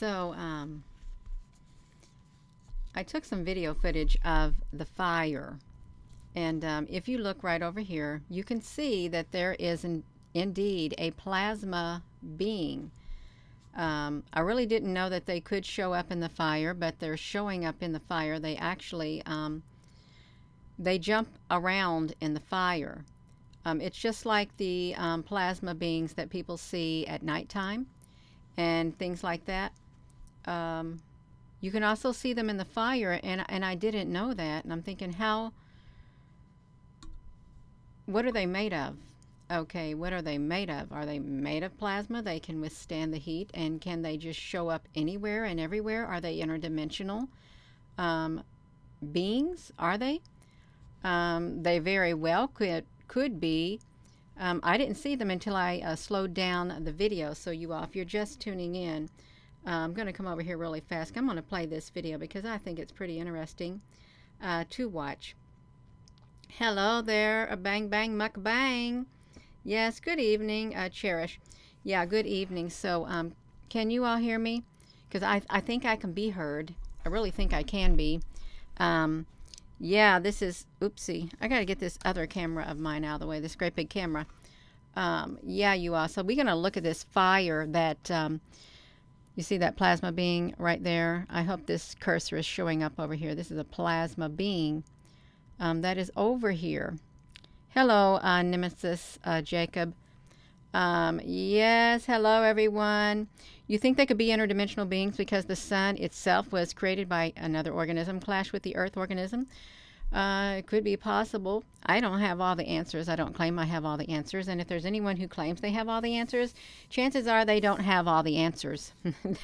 So, I took some video footage of the fire. And if you look right over here, you can see that there is indeed a plasma being. I really didn't know that they could show up in the fire, but they're showing up in the fire. They actually, they jump around in the fire. It's just like the plasma beings that people see at nighttime and things like that. You can also see them in the fire, and I didn't know that. And I'm thinking, what are they made of? Okay, what are they made of? Are they made of plasma? They can withstand the heat, and can they just show up anywhere and everywhere? Are they interdimensional beings? Are they? They very well could be. I didn't see them until I slowed down the video. So you all, if you're just tuning in, I'm going to come over here really fast. I'm going to play this video because I think it's pretty interesting to watch. Hello there, a bang bang muck bang. Yes, good evening, Cherish. Yeah, good evening. So can you all hear me? Because I think I can be heard. I really think I can be. Yeah, this is, oopsie, I got to get this other camera of mine out of the way, this great big camera. Yeah, you all. So we're going to look at this fire that, you see that plasma being right there? I hope this cursor is showing up over here. This is a plasma being that is over here. Hello, Nemesis Jacob. Yes, hello, everyone. You think they could be interdimensional beings because the sun itself was created by another organism, clashed with the earth organism? It could be possible. I don't have all the answers. I don't claim I have all the answers. And if there's anyone who claims they have all the answers, chances are they don't have all the answers.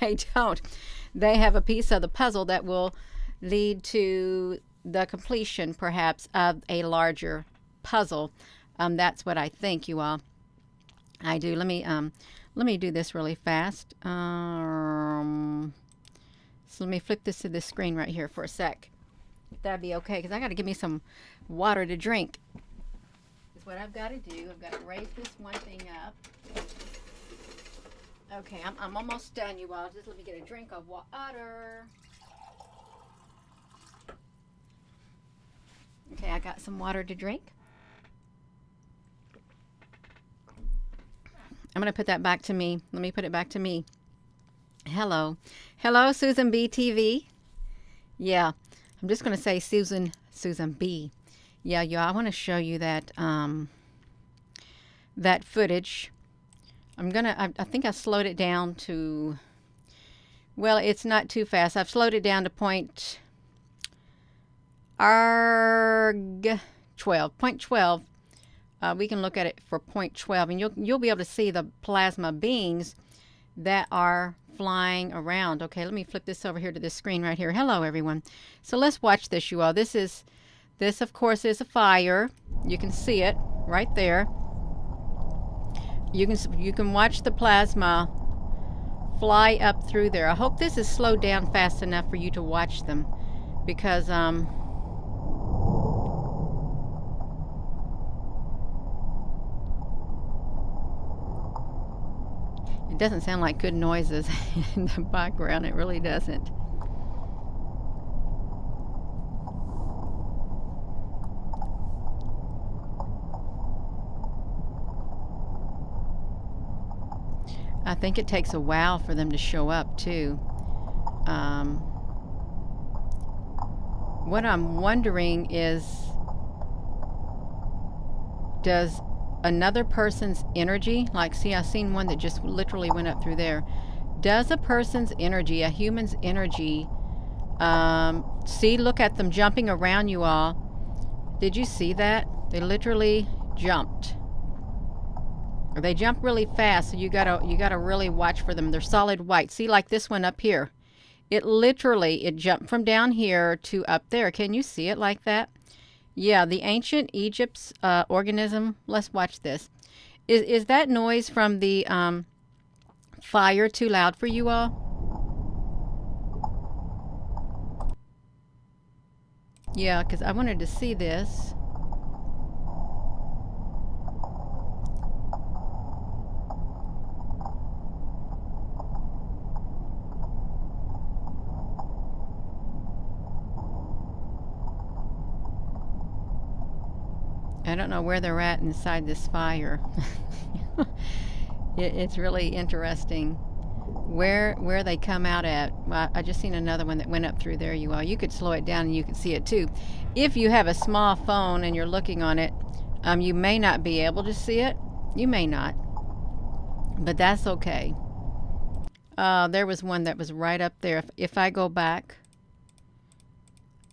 They don't. They have a piece of the puzzle that will lead to the completion, perhaps, of a larger puzzle. That's what I think, you all. I do. Let me do this really fast. So let me flip this to the screen right here for a sec. If that'd be okay, because I got to give me some water to drink. That's what I've got to do. I've got to raise this one thing up. Okay, I'm almost done, you all. Just let me get a drink of water. Okay, I got some water to drink. I'm going to put that back to me. Let me put it back to me. Hello. Hello, Susan B. TV. Yeah, I'm just going to say Susan B. Yeah, I want to show you that that footage. I think I slowed it down to, well, it's not too fast. I've slowed it down to point 12. We can look at it for point 12, and you'll be able to see the plasma beings that are flying around. Okay, let me flip this over here to this screen right here. Hello, everyone. So let's watch this, you all. This of course is a fire. You can see it right there. You can watch the plasma fly up through there. I hope this is slowed down fast enough for you to watch them, because it doesn't sound like good noises in the background. It really doesn't. I think it takes a while for them to show up, too. What I'm wondering is, does another person's energy, like, see, I've seen one that just literally went up through there. Does a person's energy, a human's energy, see, look at them jumping around, you all. Did you see that? They literally jumped. They jump really fast, so you gotta really watch for them. They're solid white. See, like this one up here. It jumped from down here to up there. Can you see it like that? Yeah, the ancient Egypt's organism. Let's watch this. Is that noise from the fire too loud for you all? Yeah, because I wanted to see this. I don't know where they're at inside this fire. It's really interesting where they come out at. Well, I just seen another one that went up through there. You could slow it down and you could see it too. If you have a small phone and you're looking on it, you may not be able to see it. You may not, but that's okay. There was one that was right up there. If I go back,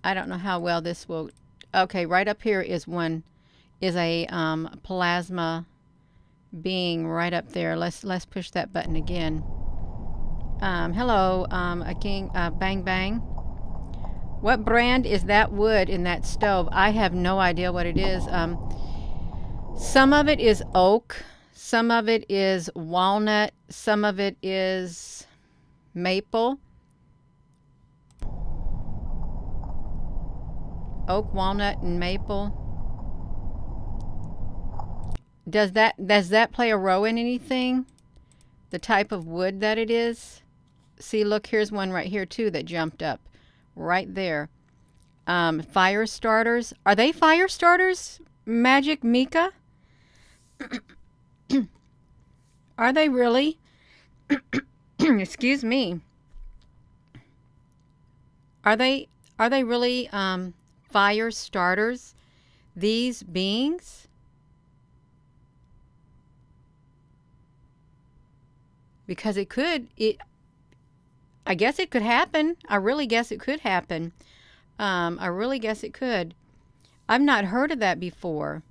I don't know how well this will. Okay, right up here is a plasma being right up there. Let's push that button again. Hello, a king, bang bang. What brand is that wood in that stove? I have no idea what it is. Some of it is oak, some of it is walnut, some of it is maple. Oak, walnut, and maple. Does that play a role in anything? The type of wood that it is? See, look, here's one right here too that jumped up. Right there. Fire starters. Are they fire starters, Magic Mika? Are they really? Excuse me. Are they really fire starters? These beings? Because I guess it could happen. I really guess it could happen. I really guess it could. I've not heard of that before.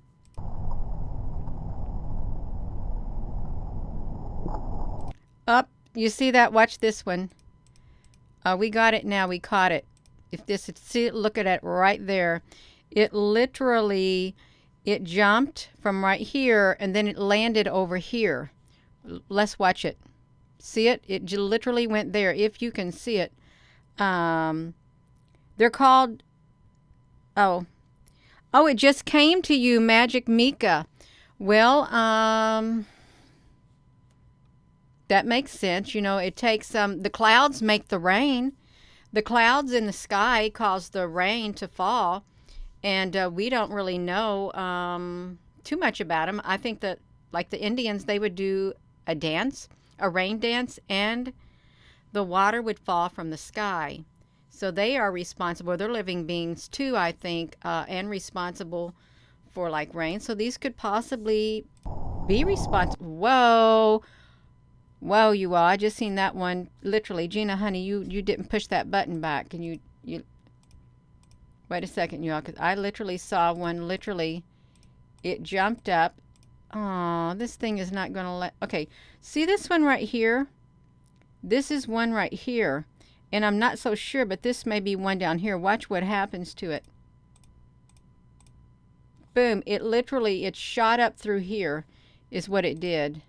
Up, you see that? Watch this one. We got it now. We caught it. If this, see, look at it right there. It literally, it jumped from right here and then it landed over here. Let's watch it. See it? It literally went there. If you can see it. They're called, oh, it just came to you, Magic Mika. Well, that makes sense. You know, it takes the clouds make the rain. The clouds in the sky cause the rain to fall. And we don't really know too much about them. I think that, like the Indians, they would do a dance, a rain dance, and the water would fall from the sky. So they are responsible. They're living beings too, I think, and responsible for like rain. So these could possibly be responsible. Whoa, you all. I just seen that one. Literally, Gina, honey, you didn't push that button back. Can you wait a second, y'all, because I literally saw one. Literally, it jumped up. Oh, this thing is not going to let. Okay, see this one right here? This is one right here. And I'm not so sure, but this may be one down here. Watch what happens to it. Boom. It literally, it shot up through here is what it did.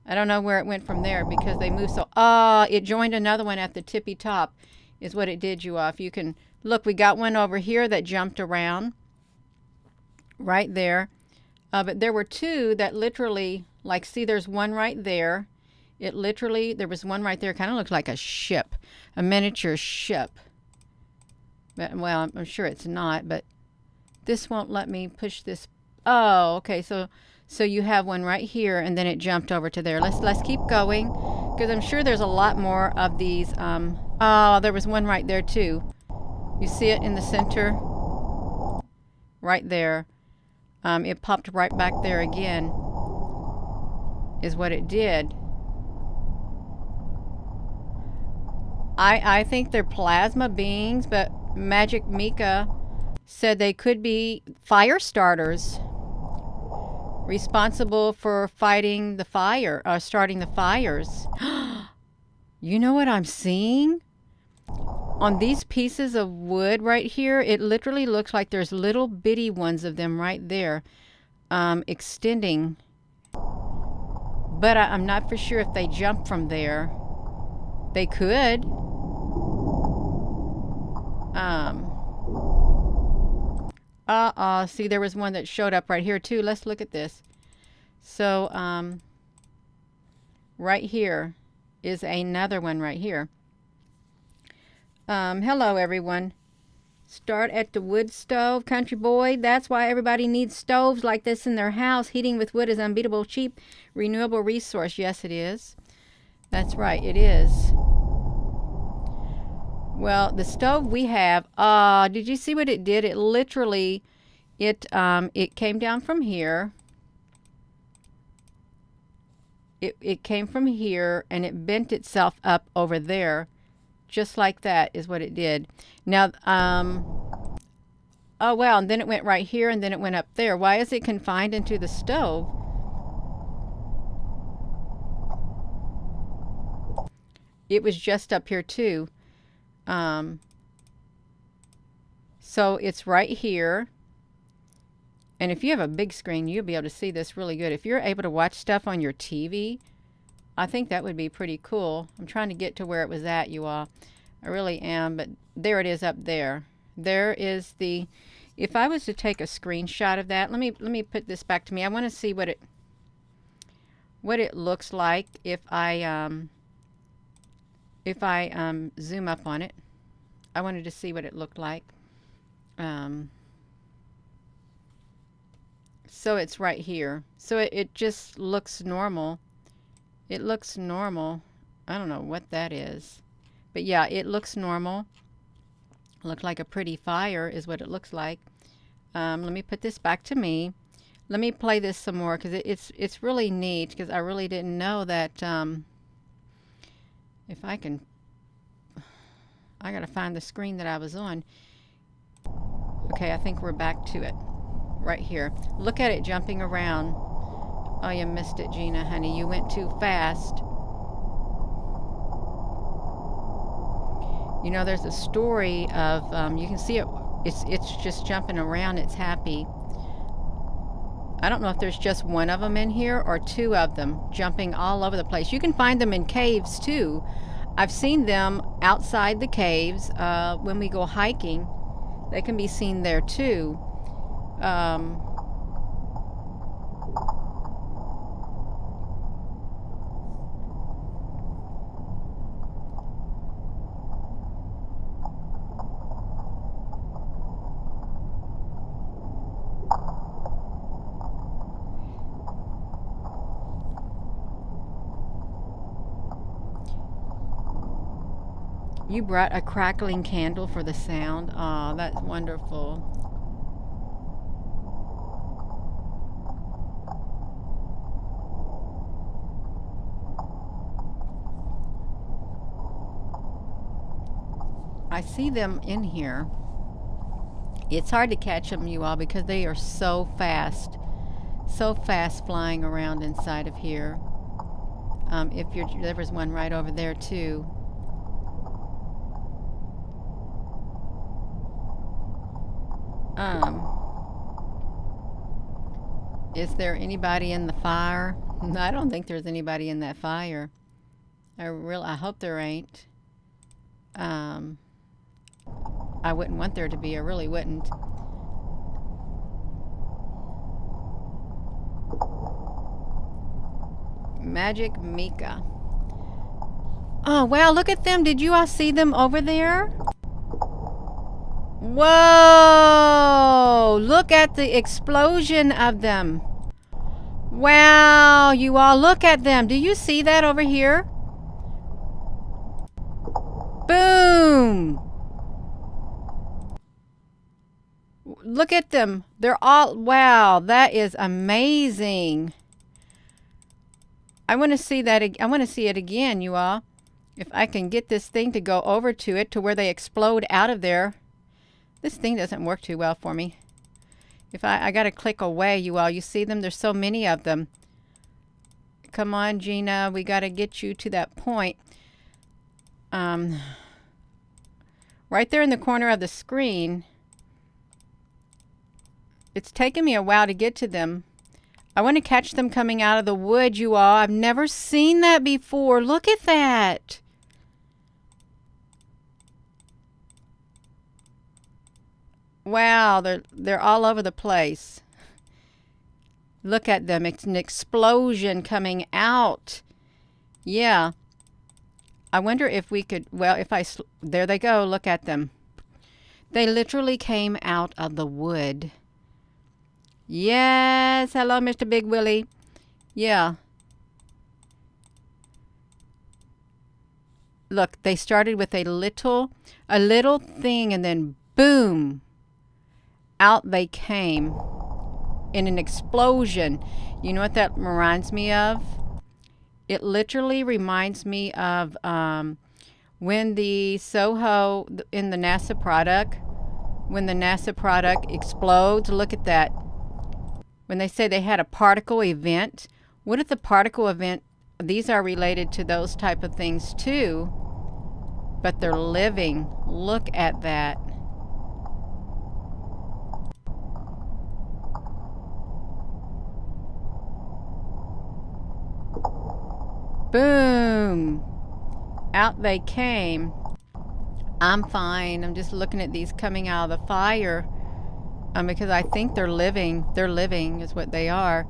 I don't know where it went from there because they moved so... it joined another one at the tippy top is what it did, you all. If you can... Look, we got one over here that jumped around. Right there. But there were two that literally... Like, see, there's one right there. It literally, there was one right there, kind of looked like a ship, a miniature ship. But, well, I'm sure it's not, but this won't let me push this. Oh, okay, so you have one right here, and then it jumped over to there. Let's keep going, because I'm sure there's a lot more of these. Oh, there was one right there too. You see it in the center? Right there. It popped right back there again, is what it did. I think they're plasma beings, but Magic Mika said they could be fire starters responsible for fighting the fire, starting the fires. You know what I'm seeing? On these pieces of wood right here, it literally looks like there's little bitty ones of them right there extending. But I'm not for sure if they jump from there. They could. See, there was one that showed up right here too. Let's look at this. So, right here is another one right here. Hello, everyone. Start at the wood stove, country boy. That's why everybody needs stoves like this in their house. Heating with wood is unbeatable, cheap, renewable resource. Yes, it is. That's right, it is. Well, the stove we have, did you see what it did? It literally, it came down from here. It came from here and it bent itself up over there. Just like that is what it did. Now, oh wow, and then it went right here and then it went up there. Why is it confined into the stove? It was just up here too. So it's right here. And if you have a big screen, you'll be able to see this really good. If you're able to watch stuff on your TV, I think that would be pretty cool. I'm trying to get to where it was at, you all. I really am, but there it is up there. There is the, if I was to take a screenshot of that, let me put this back to me. I want to see what it looks like if I zoom up on it. I wanted to see what it looked like. So it's right here. So it just looks normal. It looks normal. I don't know what that is. But yeah, it looks normal. Look like a pretty fire is what it looks like. Let me put this back to me. Let me play this some more because it's really neat because I really didn't know that if I can, I gotta find the screen that I was on. Okay, I think we're back to it. Right here. Look at it jumping around. Oh, you missed it, Gina, honey. You went too fast. You know, there's a story of, you can see it, it's just jumping around. It's happy. I don't know if there's just one of them in here or two of them jumping all over the place. You can find them in caves too. I've seen them outside the caves when we go hiking. They can be seen there too. You brought a crackling candle for the sound. Oh, that's wonderful. I see them in here. It's hard to catch them, you all, because they are so fast flying around inside of here. There was one right over there too. Is there anybody in the fire? I don't think there's anybody in that fire. I hope there ain't. I wouldn't want there to be. I really wouldn't. Magic Mika. Oh, wow, look at them. Did you all see them over there? Whoa! Look at the explosion of them. Wow, you all look at them. Do you see that over here? Boom! Look at them. They're all, wow, that is amazing. I want to see that. I want to see it again, you all. If I can get this thing to go over to it to where they explode out of there. This thing doesn't work too well for me. If I got to click away, you all. You see them? There's so many of them. Come on, Gina. We got to get you to that point. Right there in the corner of the screen. It's taken me a while to get to them. I want to catch them coming out of the wood, you all. I've never seen that before. Look at that. Wow, they're all over the place. Look at them. It's an explosion coming out. Yeah. I wonder if we could, well, there they go. Look at them. They literally came out of the wood. Yes. Hello, Mr. Big Willie. Yeah. Look, they started with a little thing, and then boom, out they came in an explosion. You know what that reminds me of? It literally reminds me of when the Soho in the NASA product, when the NASA product explodes. Look at that. When they say they had a particle event, what if the particle event, these are related to those type of things too, but they're living. Look at that. Boom. Out they came. I'm fine. I'm just looking at these coming out of the fire because I think they're living. They're living is what they are.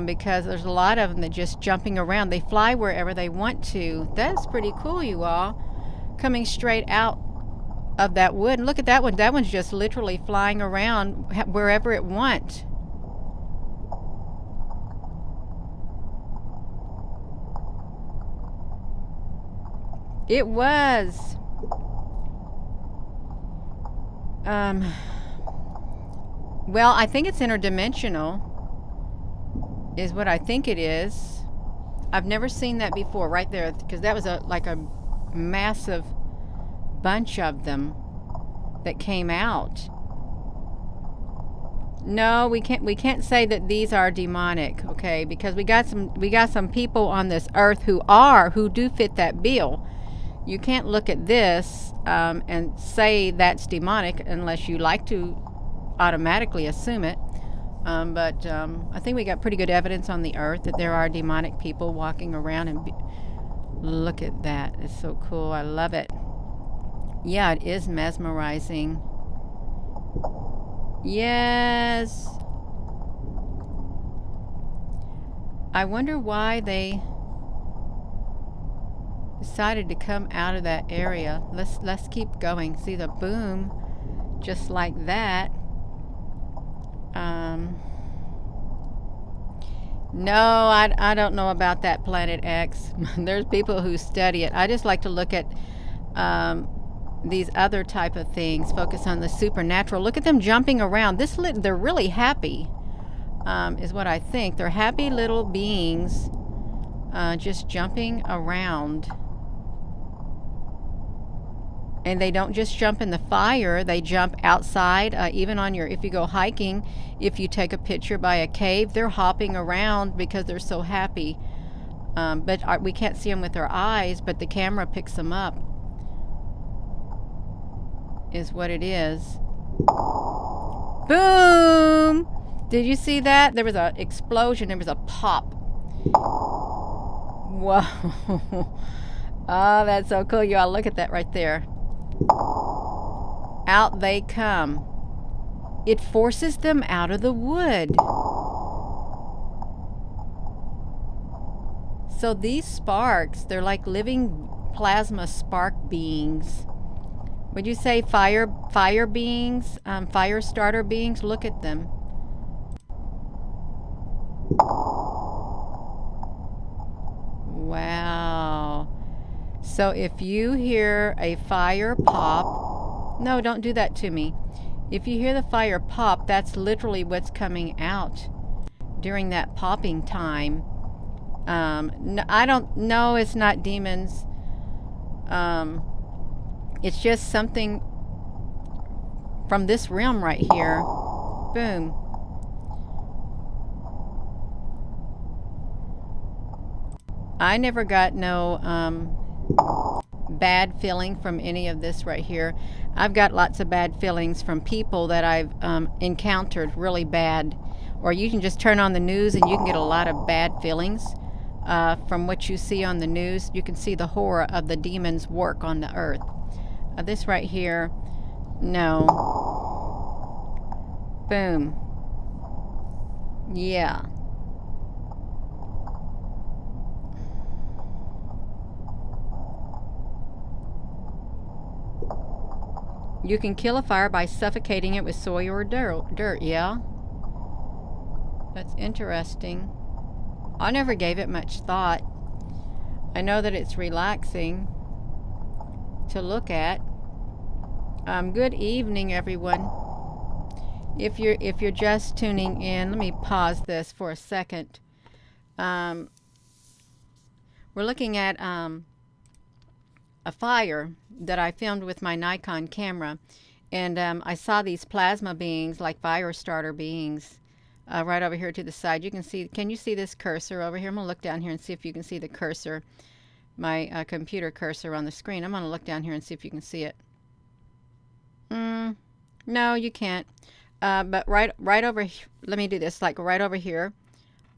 Because there's a lot of them that just jumping around. They fly wherever they want to. That's pretty cool, you all. Coming straight out of that wood. And look at that one. That one's just literally flying around wherever it wants. It was. Well, I think it's interdimensional, is what I think it is. I've never seen that before, right there, because that was like a massive bunch of them that came out. No, we can't say that these are demonic, okay? Because we got some people on this earth who do fit that bill. You can't look at this and say that's demonic unless you like to automatically assume it. But I think we got pretty good evidence on the earth that there are demonic people walking around. And look at that. It's so cool. I love it. Yeah, it is mesmerizing. Yes. I wonder why they decided to come out of that area. Let's keep going. See the boom, just like that. No, I don't know about that Planet X. There's people who study it. I just like to look at these other type of things. Focus on the supernatural. Look at them jumping around. They're really happy, is what I think. They're happy little beings, just jumping around. And they don't just jump in the fire, they jump outside, even on if you go hiking, if you take a picture by a cave, they're hopping around because they're so happy. But we can't see them with our eyes, but the camera picks them up, is what it is. Boom! Did you see that? There was an explosion, there was a pop. Whoa. Oh, that's so cool, y'all. Look at that right there. Out they come. It forces them out of the wood. So these sparks, they're like living plasma spark beings. Would you say fire beings, fire starter beings? Look at them. Wow. So if you hear a fire pop, no, don't do that to me. If you hear the fire pop, that's literally what's coming out during that popping time. No, I don't know. It's not demons. It's just something from this realm right here. Boom. I never got no bad feeling from any of this right here. I've got lots of bad feelings from people that I've encountered really bad. Or you can just turn on the news and you can get a lot of bad feelings from what you see on the news. You can see the horror of the demons' work on the earth. This right here, no. Boom. Yeah. You can kill a fire by suffocating it with soil or dirt. Yeah, that's interesting. I never gave it much thought. I know that it's relaxing to look at. Good evening, everyone. If you're just tuning in, let me pause this for a second. We're looking at a fire that I filmed with my Nikon camera, and I saw these plasma beings, like fire starter beings, right over here to the side. You can see, can you see this cursor over here? I'm going to look down here and see if you can see the cursor, my computer cursor on the screen. I'm going to look down here and see if you can see it. No, you can't. But right over, let me do this, like right over here.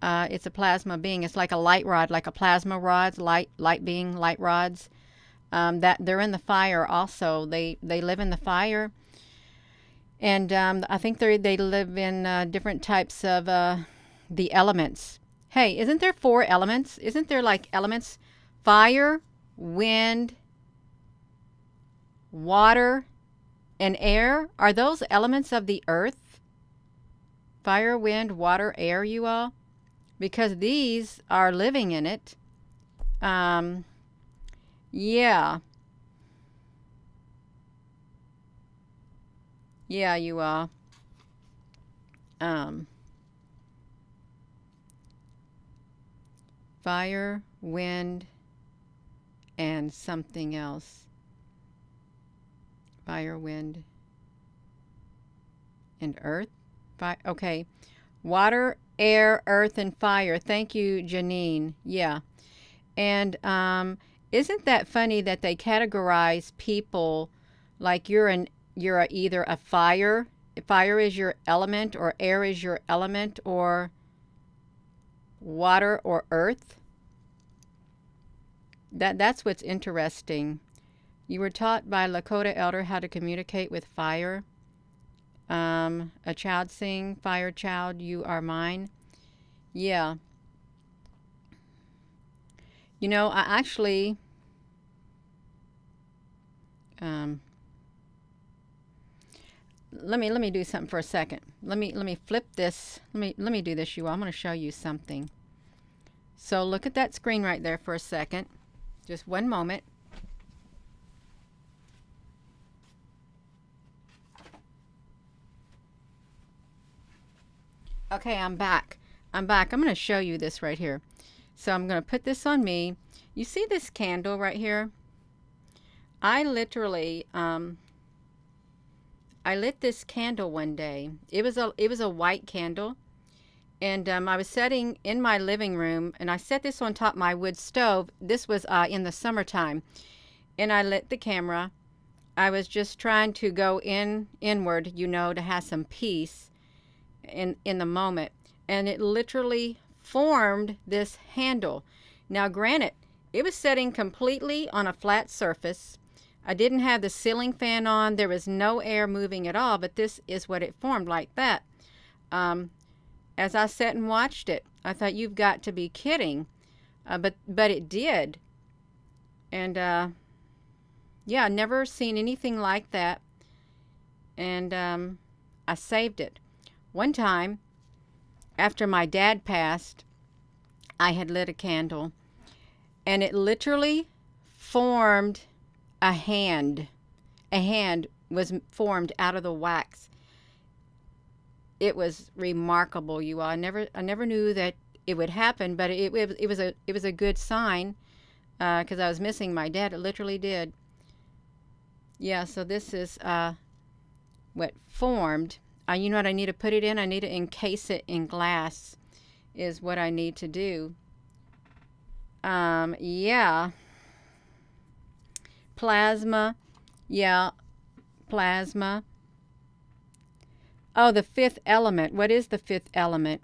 It's a plasma being. It's like a light rod, like a plasma rods, light being, light rods. That they're in the fire also. They live in the fire. And I think they live in different types of the elements. Hey, isn't there 4 elements? Isn't there like elements? Fire, wind, water, and air? Are those elements of the earth? Fire, wind, water, air, you all? Because these are living in it. Yeah. Yeah, you are. Fire, wind, and something else. Fire, wind, and earth. Okay. Water, air, earth, and fire. Thank you, Janine. Yeah. And isn't that funny that they categorize people like you're either a fire is your element, or air is your element, or water or earth? That's what's interesting. You were taught by Lakota elder how to communicate with fire. A child sing, fire child, you are mine. Yeah. You know, I actually let me do something for a second. Let me flip this. Let me do this, you all. I'm going to show you something. So look at that screen right there for a second. Just one moment. Okay, I'm back. I'm going to show you this right here. So I'm going to put this on me. You see this candle right here? I literally I lit this candle one day. It was a white candle, and I was sitting in my living room, and I set this on top of my wood stove. This was in the summertime, and I lit the camera. I was just trying to go inward, you know, to have some peace in the moment, and it literally formed this handle. Now, granted, it was sitting completely on a flat surface. I didn't have the ceiling fan on. There was no air moving at all, but this is what it formed, like that. As I sat and watched it, I thought, you've got to be kidding. But it did. And yeah, never seen anything like that. And I saved it. One time, after my dad passed, I had lit a candle, and it literally formed a hand. A hand was formed out of the wax. It was remarkable, you all. I never knew that it would happen, but it was a good sign, because I was missing my dad. It literally did. Yeah, so this is what formed. You know what I need to put it in? I need to encase it in glass, is what I need to do. Yeah. Plasma. Yeah. Plasma. Oh, the 5th element. What is the 5th element?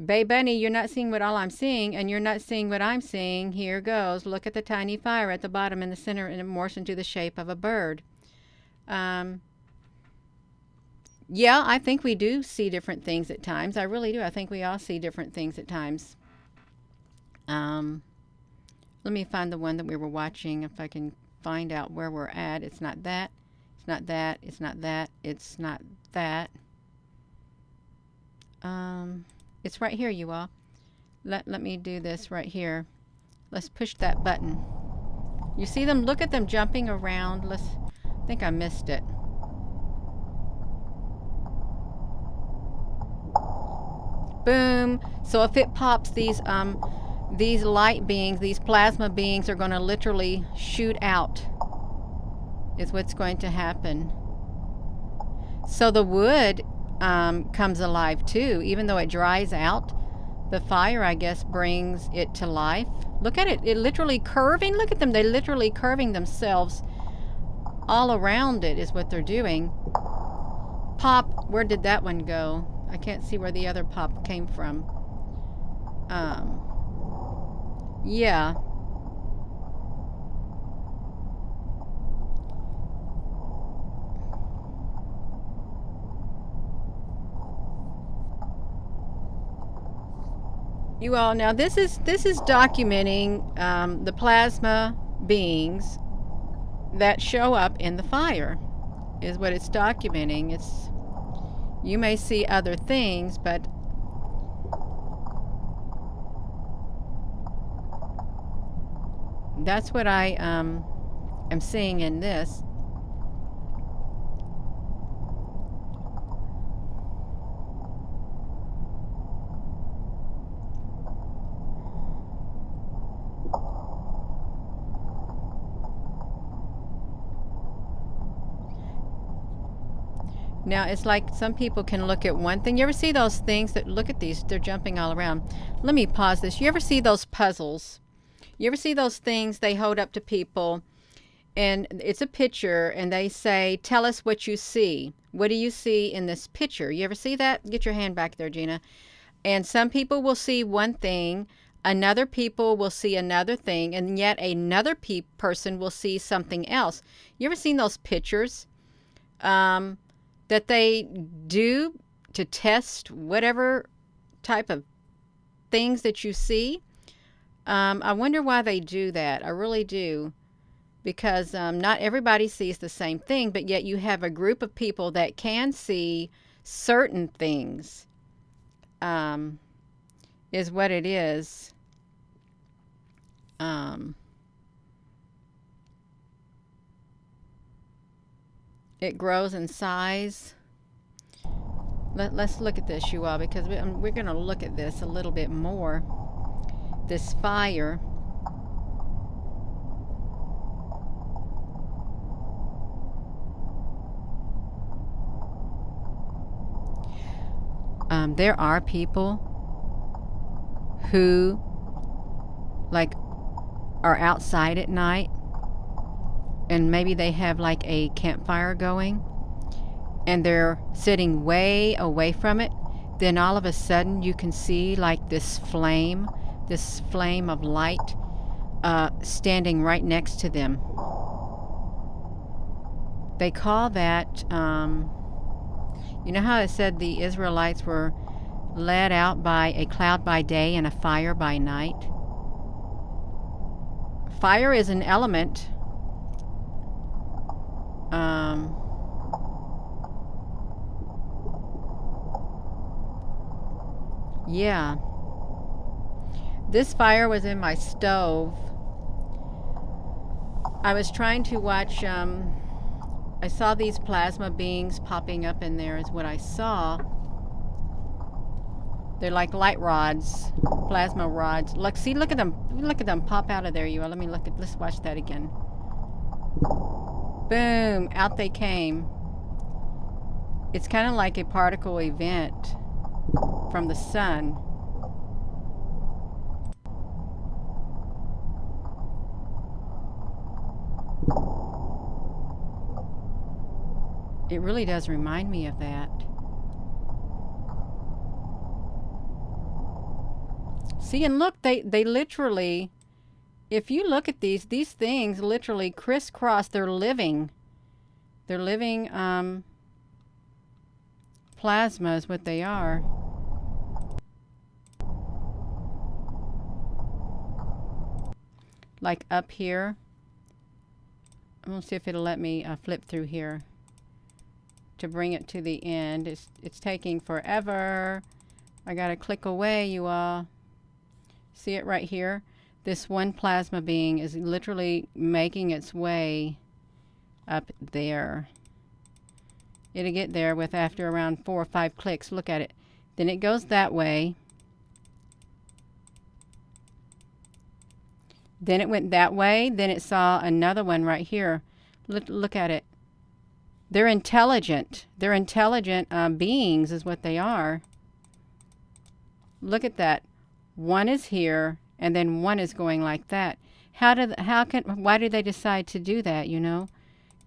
Bay Bunny, you're not seeing what all I'm seeing, and you're not seeing what I'm seeing. Here goes. Look at the tiny fire at the bottom in the center, and it morphs into the shape of a bird. Yeah, I think we do see different things at times. I really do. I think we all see different things at times. Let Let me find the one that we were watching, if I can find out where we're at. It's not that. It's not that. It's not that. It's not that. It's right here, you all. Let me do this right here. Let's push that button. You see them? Look at them jumping around. I think I missed it. Boom. So if it pops, these light beings, these plasma beings are going to literally shoot out, is what's going to happen. So the wood comes alive too, even though it dries out. The fire, I guess, brings it to life. Look at it. It literally curving. Look at them. They're literally curving themselves all around it is what they're doing. Pop, where did that one go? I can't see where the other pop came from. Yeah. You all, now this is documenting the plasma beings that show up in the fire, is what it's documenting. You may see other things, but that's what I am seeing in this. Now, it's like some people can look at one thing. You ever see those things that, look at these, they're jumping all around. Let me pause this. You ever see those puzzles? You ever see those things they hold up to people, and it's a picture, and they say, tell us what you see. What do you see in this picture? You ever see that? Get your hand back there, Gina. And some people will see one thing, another people will see another thing, and yet another person will see something else. You ever seen those pictures? That they do to test whatever type of things that you see. I wonder why they do that. I really do. Because not everybody sees the same thing, but yet you have a group of people that can see certain things, is what it is. It grows in size. Let's look at this, you all, because we're going to look at this a little bit more. This fire. There are people who, like, are outside at night, and maybe they have like a campfire going, and they're sitting way away from it. Then all of a sudden you can see like this flame of light standing right next to them. They call that, you know how it said the Israelites were led out by a cloud by day and a fire by night? Fire is an element. Yeah. This fire was in my stove. I was trying to watch, I saw these plasma beings popping up in there is what I saw. They're like light rods, plasma rods. Look, see, look at them pop out of there, you all. Let's watch that again. Boom, out they came. It's kind of like a particle event from the sun. It really does remind me of that. See, and look, they literally, if you look at these things literally crisscross. They're living plasma is what they are. like up here. I'm gonna see if it'll let me flip through here to bring it to the end. It's taking forever. I gotta click away, you all. See it right here? This one plasma being is literally making its way up there. It'll get there with after around 4 or 5 clicks. Look at it. Then it goes that way. Then it went that way. Then it saw another one right here. Look at it. They're intelligent. They're intelligent beings is what they are. Look at that. One is here, and then one is going like that. Why did they decide to do that, you know?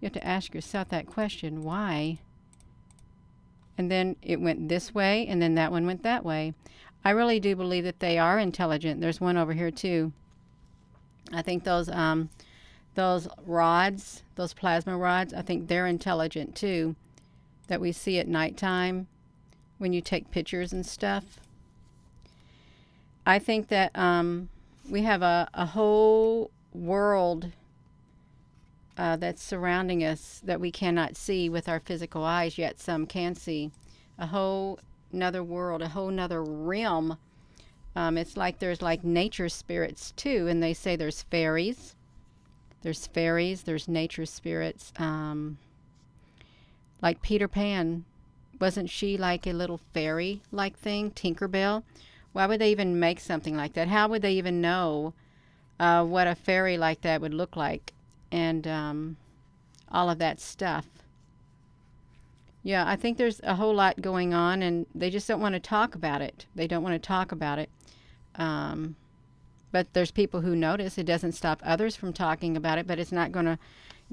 You have to ask yourself that question. Why? And then it went this way, and then that one went that way. I really do believe that they are intelligent. There's one over here, too. I think those rods, those plasma rods, I think they're intelligent, too, that we see at nighttime when you take pictures and stuff. I think that we have a whole world that's surrounding us that we cannot see with our physical eyes, yet some can see. A whole another world, a whole nother realm. It's like there's like nature spirits too, and they say there's fairies. There's nature spirits. Like Peter Pan, wasn't she like a little fairy-like thing, Tinkerbell? Why would they even make something like that? How would they even know what a fairy like that would look like? And all of that stuff. Yeah, I think there's a whole lot going on, and they just don't want to talk about it. They don't want to talk about it. But there's people who notice. It doesn't stop others from talking about it, but it's not going to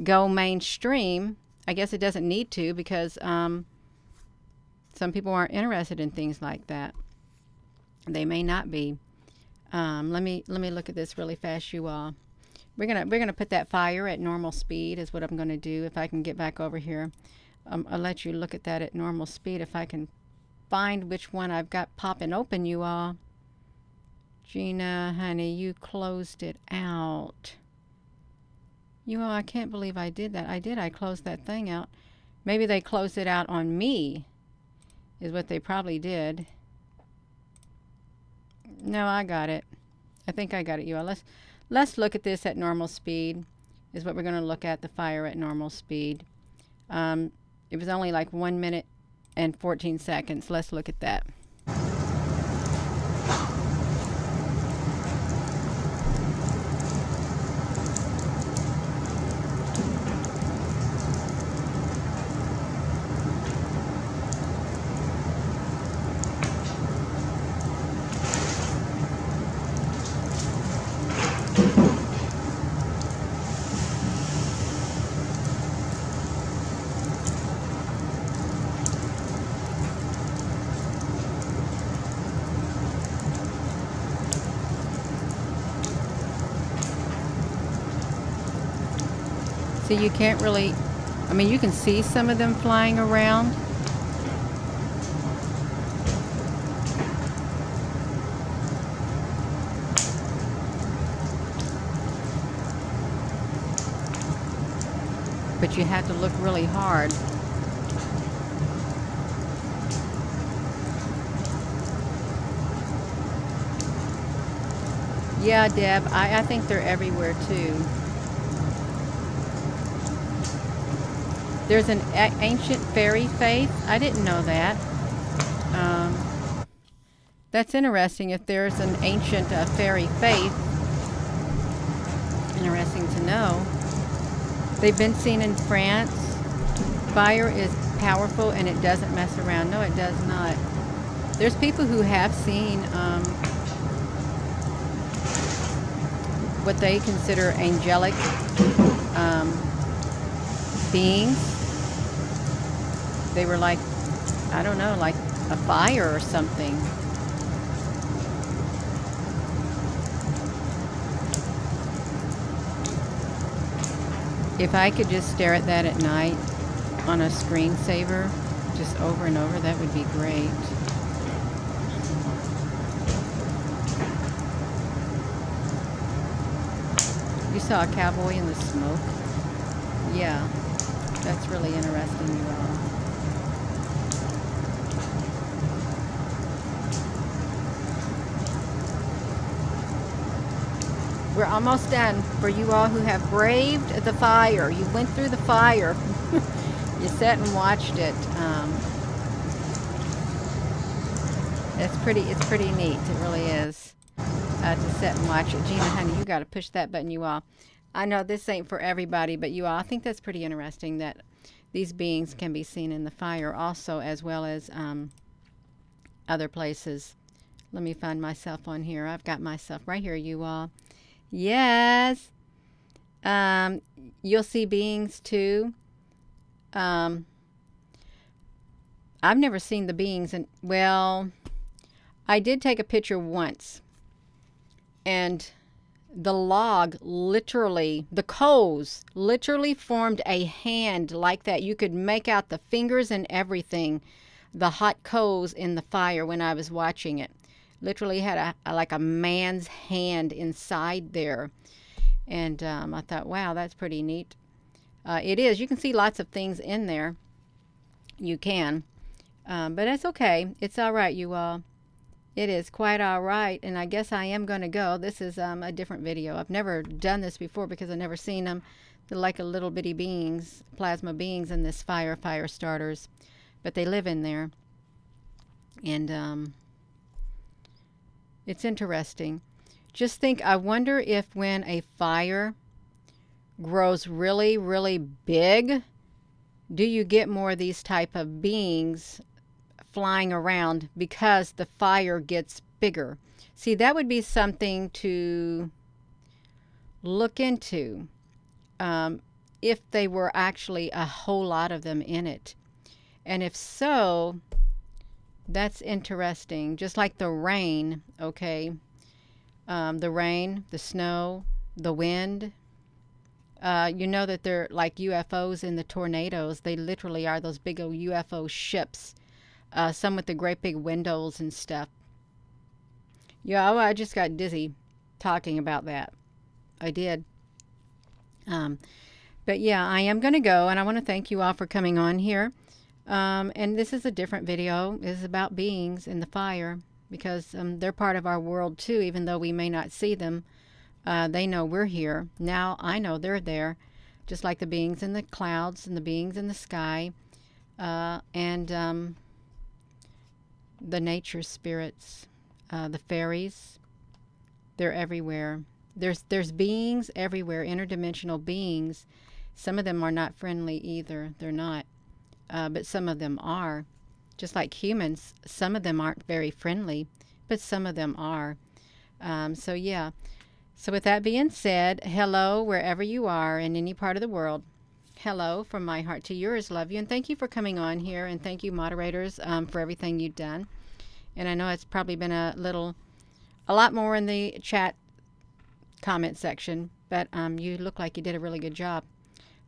go mainstream. I guess it doesn't need to, because some people aren't interested in things like that. They may not be. Let me look at this really fast, you all. We're gonna put that fire at normal speed is what I'm gonna do. If I can get back over here, I'll let you look at that at normal speed. If I can find which one I've got popping open, you all. Gina, honey, you closed it out. You all, I can't believe I did that. I closed that thing out. Maybe they closed it out on me, is what they probably did. No, I got it. I think I got it, you all. Let's look at this at normal speed, is what we're going to look at, the fire at normal speed. It was only like 1 minute and 14 seconds. Let's look at that. So you can't really, I mean, you can see some of them flying around. But you have to look really hard. Yeah, Deb, I think they're everywhere too. There's an ancient fairy faith. I didn't know that. That's interesting. If there's an ancient fairy faith, interesting to know. They've been seen in France. Fire is powerful and it doesn't mess around. No, it does not. There's people who have seen what they consider angelic beings. They were like, I don't know, like a fire or something. If I could just stare at that at night on a screensaver, just over and over, that would be great. You saw a cowboy in the smoke? Yeah, that's really interesting, you all. We're almost done. For you all who have braved the fire, you went through the fire. You sat and watched it. It's pretty neat. It really is. To sit and watch it. Gina, honey, you got to push that button, you all. I know this ain't for everybody, but you all, I think that's pretty interesting that these beings can be seen in the fire also, as well as other places. Let me find myself on here. I've got myself right here, you all. Yes. You'll see beings too. I've never seen the beings, and well, I did take a picture once, and the log literally, the coals literally formed a hand like that. You could make out the fingers and everything, the hot coals in the fire when I was watching it. Literally had like a man's hand inside there. And I thought, wow, that's pretty neat. It is. You can see lots of things in there. You can. But that's okay. It's all right, you all. It is quite all right. And I guess I am going to go. This is a different video. I've never done this before because I've never seen them. They're like a little bitty beings, plasma beings in this fire starters. But they live in there. And it's interesting. Just think, I wonder if when a fire grows really, really big, do you get more of these type of beings flying around because the fire gets bigger? See, that would be something to look into, if they were actually a whole lot of them in it. And if so, that's interesting. Just like the rain, okay? The rain, the snow, the wind. You know that they're like UFOs in the tornadoes. They literally are those big old UFO ships. Some with the great big windows and stuff. Yeah, I just got dizzy talking about that. I did. But yeah, I am going to go, and I want to thank you all for coming on here. And this is a different video. It's about beings in the fire, because they're part of our world too, even though we may not see them. They know we're here. Now I know they're there, just like the beings in the clouds and the beings in the sky, and the nature spirits, the fairies. They're everywhere. There's beings everywhere, interdimensional beings. Some of them are not friendly either. They're not. But some of them are. Just like humans, some of them aren't very friendly, but some of them are. So yeah. So with that being said, hello wherever you are in any part of the world. Hello from my heart to yours. Love you. And thank you for coming on here. And thank you, moderators, for everything you've done. And I know it's probably been a lot more in the chat comment section, but you look like you did a really good job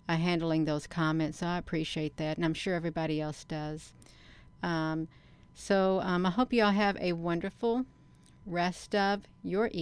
handling those comments, so I appreciate that, and I'm sure everybody else does. I hope you all have a wonderful rest of your evening.